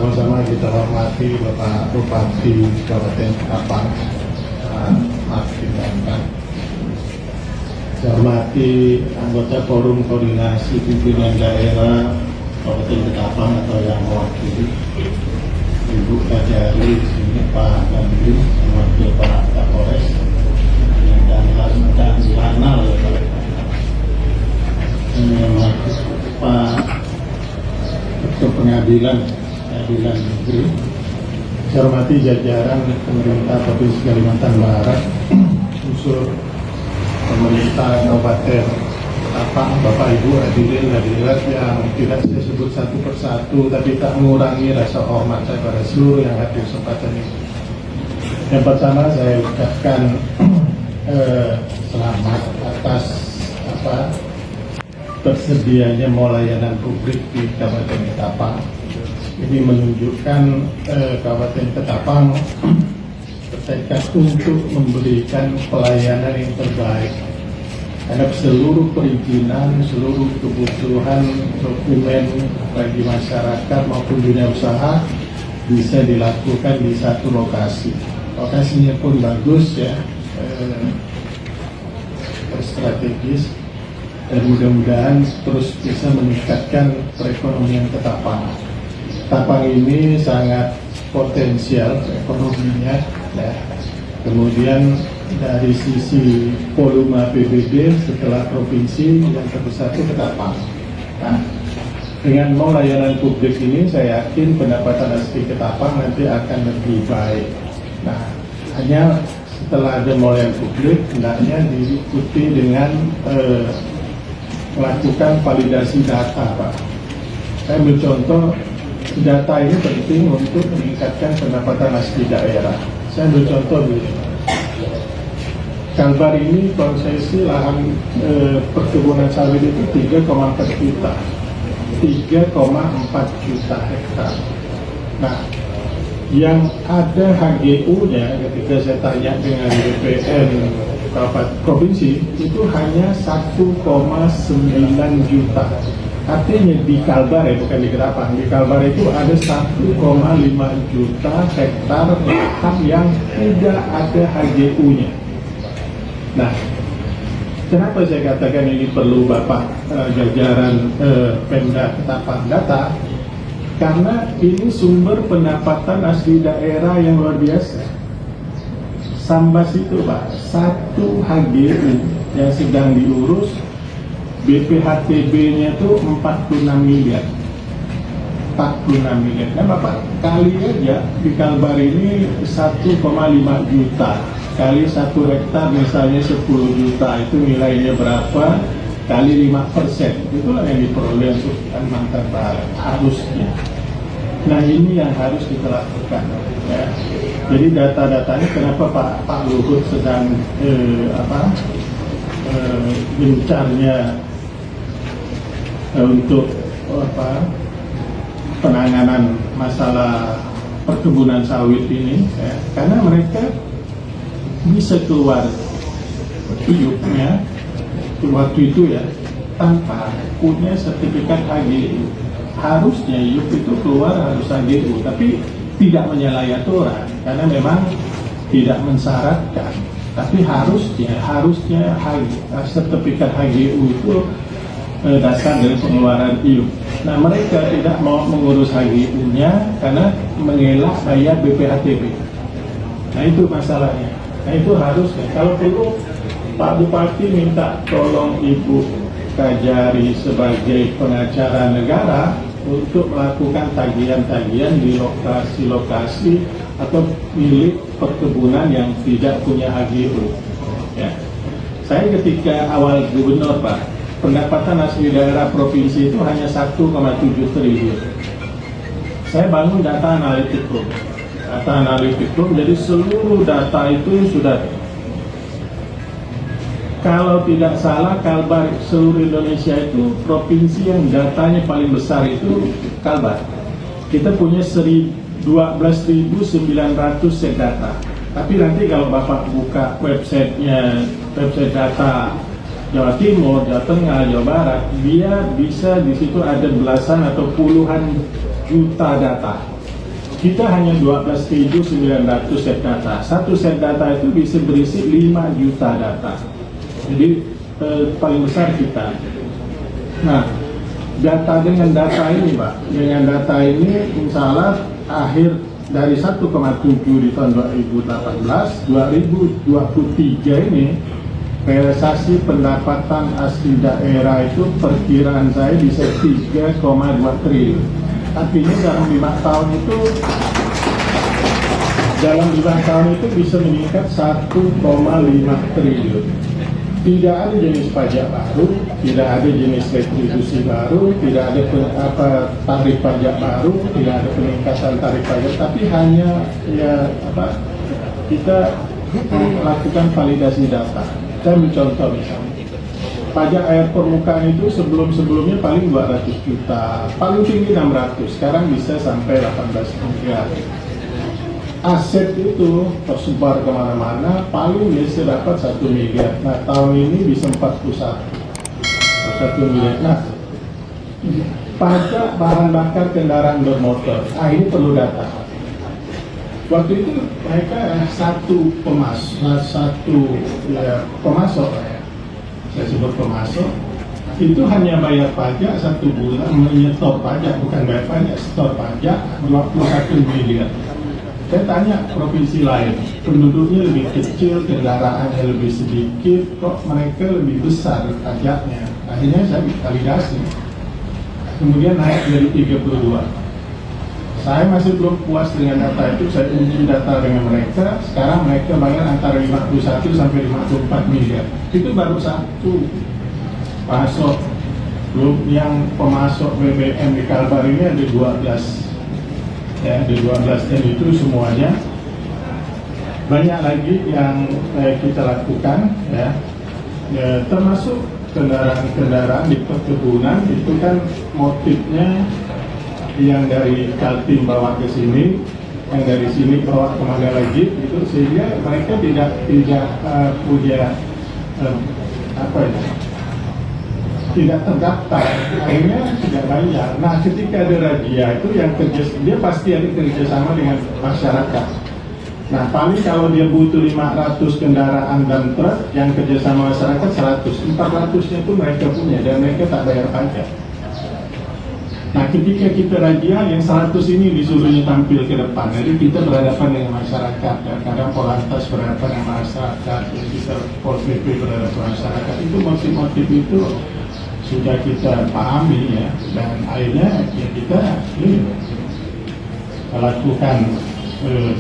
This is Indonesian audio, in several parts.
Sama-sama kita hormati Bapak Bupati Kabupaten Ketapang, Martin Bambang. Saya hormati anggota Forum Koordinasi Pimpinan Daerah Kabupaten Ketapang atau yang mewakili, Ibu Kajari di sini, Pak Gandhi, wakil Pak Kapolres, dan Lanal, Pak Ketua Pengadilan Negeri. Saya hormati jajaran pemerintah Provinsi Kalimantan Barat, unsur pemerintah Kabupaten Ketapang, Bapak Ibu hadirin hadirat yang tidak saya sebut satu persatu, tapi tak mengurangi rasa hormat saya pada seluruh yang hadir kesempatan ini. Yang pertama saya ucapkan selamat atas tersedianya mall layanan publik di Kabupaten Ketapang. Ini menunjukkan Kabupaten Ketapang bertekad untuk memberikan pelayanan yang terbaik karena seluruh perizinan, seluruh kebutuhan dokumen bagi masyarakat maupun dunia usaha bisa dilakukan di satu lokasi. Lokasinya pun bagus ya, strategis, dan mudah-mudahan terus bisa meningkatkan perekonomian Ketapang. Ketapang ini sangat potensial ekonominya ya. Kemudian dari sisi volume APBD setelah provinsi yang terbesar itu Ketapang. Nah, dengan mall layanan publik ini saya yakin pendapatan asli Ketapang nanti akan lebih baik. Nah, hanya setelah ada mall yang publik hendaknya diikuti dengan melakukan validasi data, Pak. Saya ambil contoh, data ini penting untuk meningkatkan pendapatan asli daerah. Saya ambil contoh dulu. Kalbar ini konsesi lahan perkebunan sawit itu 3,4 juta. 3,4 juta hektar. Nah, yang ada HGU-nya ketika saya tanya dengan BPN Kabupaten Provinsi itu hanya 1,9 juta. Artinya di Kalbar ya, bukan di Ketapang. Di Kalbar itu ada 1,5 juta hektar lahan yang tidak ada HGU-nya. Nah, kenapa saya katakan ini perlu Bapak jajaran Pemda Ketapang data? Karena ini sumber pendapatan asli daerah yang luar biasa. Sambas itu Pak, 1 HGU yang sedang diurus BPHTB-nya itu 46 miliar. 46 miliar. Nah Bapak, kali aja di Kalbar ini 1,5 juta. Kali 1 hektar misalnya 10 juta, itu nilainya berapa? Kali 5%. Itulah yang diperoleh untuk Kalimantan Barat, harusnya. Nah ini yang harus kita lakukan. Ya. Jadi data-datanya kenapa Pak Luhut sedang gencarnya untuk penanganan masalah perkebunan sawit ini ya, karena mereka bisa keluar IUP-nya waktu itu ya tanpa punya sertifikat HGU. Harusnya IUP itu keluar harus HGU, tapi tidak menyalahi aturan karena memang tidak mensyaratkan. Tapi harusnya sertifikat HGU itu dasar dari pengeluaran IUP. Nah mereka tidak mau mengurus HGU-nya karena mengelak bayar BPHTB. Nah itu masalahnya. Nah itu harusnya. Kalau perlu Pak Bupati minta tolong Ibu Kajari sebagai pengacara negara untuk melakukan tagihan-tagihan di lokasi-lokasi atau milik perkebunan yang tidak punya HGU. Ya. Saya ketika awal gubernur Pak, pendapatan asli daerah provinsi itu hanya 1,7 triliun. Saya bangun data analitik room. Jadi seluruh data itu sudah, kalau tidak salah Kalbar seluruh Indonesia itu provinsi yang datanya paling besar itu Kalbar. Kita punya 12.900 set data. Tapi nanti kalau Bapak buka website data Jawa Timur, Jawa Tengah, Jawa Barat, dia bisa di situ ada belasan atau puluhan juta data. Kita hanya 12.900 set data. Satu set data itu bisa berisi 5 juta data. Jadi paling besar kita. Nah, dengan data ini, Pak, dengan data ini insya Allah akhir dari 1,7 di tahun 2018, 2023 ini realisasi pendapatan asli daerah itu perkiraan saya bisa 3,2 triliun. Artinya dalam 5 tahun itu bisa meningkat 1,5 triliun. Tidak ada jenis pajak baru, tidak ada jenis retribusi baru, tidak ada tarif pajak baru, tidak ada peningkatan tarif pajak, tapi hanya kita melakukan validasi data. Saya mencontoh misalnya, pajak air permukaan itu sebelumnya paling 200 juta, paling tinggi 600, sekarang bisa sampai 18 miliar. Aset itu tersebar kemana-mana, paling bisa dapat 1 miliar. Nah, tahun ini bisa 41 miliar. Nah, pajak bahan bakar kendaraan bermotor, ini perlu data. Waktu itu mereka satu pemasok, saya sebut pemasok, itu hanya bayar pajak 1 bulan, menyetor pajak, bukan bayar pajak, setor pajak 21 miliar. Saya tanya provinsi lain, penduduknya lebih kecil, kendaraannya lebih sedikit, kok mereka lebih besar pajaknya? Akhirnya saya validasi, kemudian naik dari 32. Saya masih belum puas dengan data itu, saya uji data dengan mereka. Sekarang mereka bayar antara 51 sampai 54 miliar. Itu baru satu pasok. Belum yang pemasok BBM di Kalbar ini ada 12. Ya, ada 12, dan itu semuanya. Banyak lagi yang kita lakukan, ya, termasuk kendaraan-kendaraan di perkebunan. Itu kan motifnya yang dari Kaltim bawa ke sini, yang dari sini bawa kemana lagi, itu sehingga mereka tidak punya tidak terdaftar, akhirnya tidak bayar. Nah, ketika ada razia itu yang dia pasti ada kerjasama dengan masyarakat. Nah, paling kalau dia butuh 500 kendaraan dan truk, yang kerjasama masyarakat 100, 400-nya itu mereka punya dan mereka tak bayar pajak. Nah, ketika kita razia, yang 100 ini disuruhnya tampil ke depan. Jadi kita berhadapan dengan masyarakat, kadang Polantas berhadapan dengan masyarakat, kita Pol PP berhadapan dengan masyarakat. Itu motif-motif itu sudah kita pahami, ya, dan akhirnya ya kita melakukan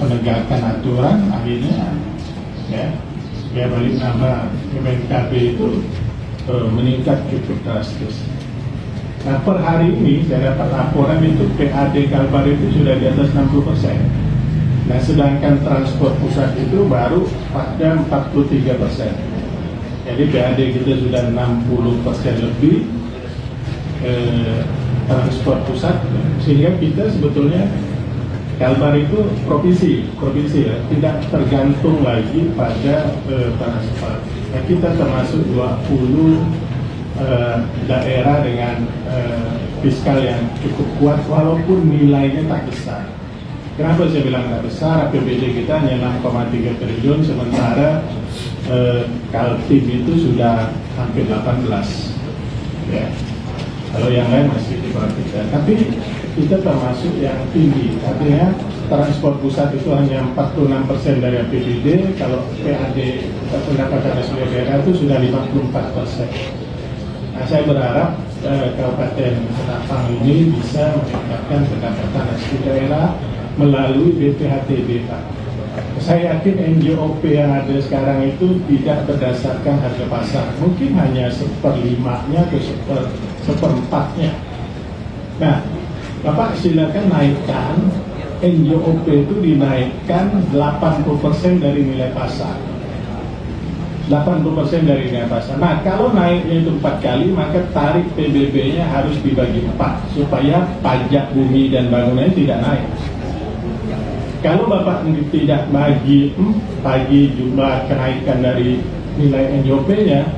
penegakan aturan. Akhirnya ya balik nama BNKB itu meningkat cukup drastis. Nah, per hari ini saya dapat laporan itu PAD Kalbar itu sudah di atas 60%. Nah, sedangkan transport pusat itu baru pada 43%. Jadi PAD kita sudah 60% lebih transport pusat, sehingga kita sebetulnya Kalbar itu provinsi ya, tidak tergantung lagi pada transport. Nah, kita termasuk 20 daerah dengan fiskal yang cukup kuat walaupun nilainya tak besar. Kenapa saya bilang tak besar? APBD kita hanya 6,3 triliun, sementara Kaltim itu sudah hampir 18. Ya. Kalau yang lain masih di bawah kita. Tapi kita termasuk yang tinggi. Artinya transport pusat itu hanya 46% dari APBD. Kalau PAD pendapatan asli daerah itu sudah 54%. Nah, saya berharap Kabupaten Ketapang ini bisa meningkatkan pendapatan asli daerah melalui BPHTB, Pak. Saya yakin NJOP yang ada sekarang itu tidak berdasarkan harga pasar, mungkin hanya 1/5-nya atau 1/4-nya. Nah, Bapak silakan naikkan NJOP itu, dinaikkan 80% dari nilai pasar. 80% dari nilai pasar. Nah, kalau naiknya itu 4 kali, maka tarif PBB-nya harus dibagi 4 supaya pajak bumi dan bangunannya tidak naik. Kalau Bapak tidak bagi jumlah kenaikan dari nilai NJOP-nya,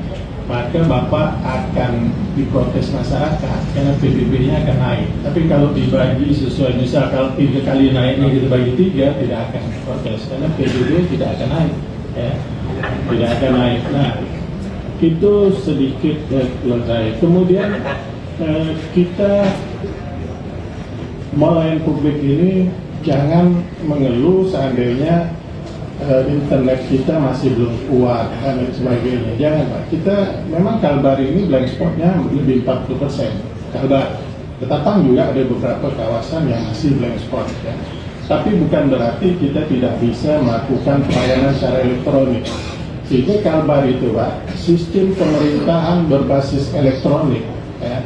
maka Bapak akan diprotes masyarakat karena PBB-nya akan naik. Tapi kalau dibagi sesuai, misal kalau 3 kali naiknya kita bagi 3, tidak akan protes karena PBB tidak akan naik, ya. Tidak akan naik. Nah, itu sedikit selesai. Kemudian kita melayani publik ini jangan mengeluh seandainya internet kita masih belum kuat dan lain sebagainya. Jangan Pak, kita memang Kalbar ini blank spotnya lebih 40%. Kalbar, Ketapang juga ada beberapa kawasan yang masih blank spot, ya. Tapi bukan berarti kita tidak bisa melakukan pelayanan secara elektronik. Sehingga Kalbar itu Pak, sistem pemerintahan berbasis elektronik, ya.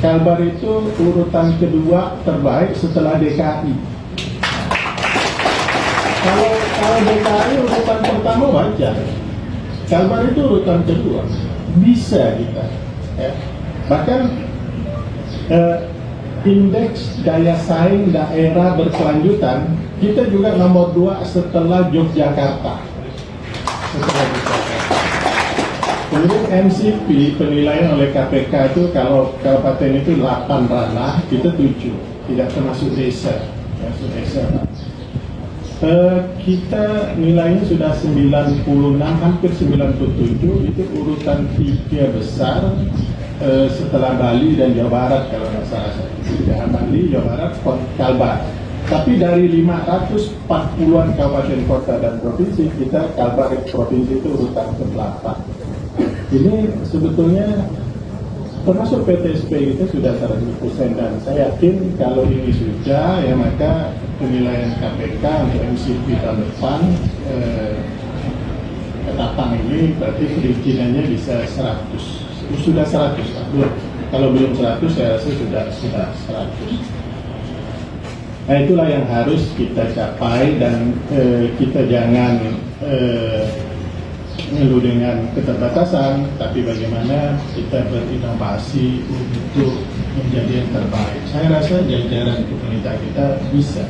Kalbar itu urutan kedua terbaik setelah DKI. Kalau DKI urutan pertama wajar, Kalbar itu urutan kedua, bisa kita, ya. Bahkan indeks daya saing daerah berkelanjutan kita juga nomor 2 setelah Yogyakarta. Kemudian MCP penilaian oleh KPK itu kalau kabupaten itu 8 ranah, kita 7, tidak termasuk desa, termasuk desa Pak. Kita nilainya sudah 96, hampir 97, itu urutan 3 besar setelah Bali dan Jawa Barat kalau nggak salah. Ya, Bali, Jawa Barat, Kalbar. Tapi dari 540-an kabupaten kota dan provinsi, kita Kalbar provinsi itu urutan ke-8. Ini sebetulnya termasuk PTSP itu sudah 100%, dan saya yakin kalau ini sudah, ya maka penilaian KPK untuk MCP tahun depan Ketapang ini berarti perizinannya bisa 100, sudah 100 Pak. Kalau belum 100 saya rasa sudah 100. Nah itulah yang harus kita capai, dan kita jangan mengeluh dengan keterbatasan, tapi bagaimana kita berinovasi untuk menjadi yang terbaik. Saya rasa jajaran pemerintah kita bisa